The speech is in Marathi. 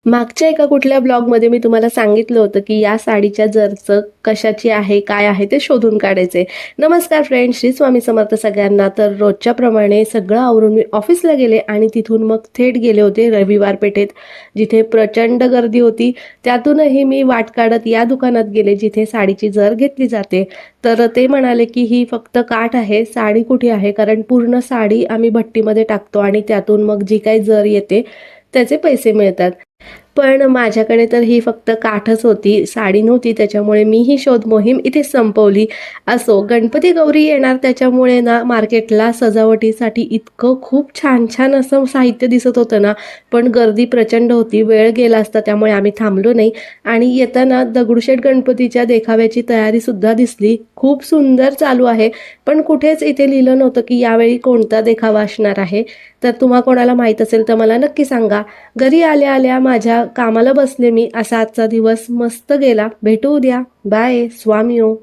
मागच्या एका कुठल्या ब्लॉगमध्ये मी तुम्हाला सांगितलं होतं की या साडीच्या जरचं कशाची आहे, काय आहे ते शोधून काढायचे. नमस्कार फ्रेंड्स, श्री स्वामी समर्थ सगळ्यांना. तर रोजच्या प्रमाणे सगळं आवरून मी ऑफिसला गेले आणि तिथून मग थेट गेले होते रविवार पेठेत, जिथे प्रचंड गर्दी होती. त्यातूनही मी वाट काढत या दुकानात गेले जिथे साडीची जर घेतली जाते. तर ते म्हणाले की ही फक्त काठ आहे, साडी कुठे आहे, कारण पूर्ण साडी आम्ही भट्टीमध्ये टाकतो आणि त्यातून मग जी काही जर येते त्याचे पैसे मिळतात. पण माझ्याकडे तर ही फक्त काठच होती, साडी नव्हती. त्याच्यामुळे मी ही शोध मोहीम इथे संपवली. असो, गणपती गौरी येणार त्याच्यामुळे ना मार्केटला सजावटीसाठी इतकं खूप छान छान असं साहित्य दिसत होतं ना, पण गर्दी प्रचंड होती. वेळ गेला असता त्यामुळे आम्ही थांबलो नाही. आणि येताना दगडूशेठ गणपतीच्या देखाव्याची तयारीसुद्धा दिसली. खूप सुंदर चालू आहे, पण कुठेच इथे लिहिलं नव्हतं की यावेळी कोणता देखावा असणार आहे. तर तुम्हा कोणाला माहीत असेल तर मला नक्की सांगा. घरी आल्या आल्या माझ्या कामाला बसले मी. असा आजचा दिवस मस्त गेला. भेटू उद्या. बाय. स्वामी ओ.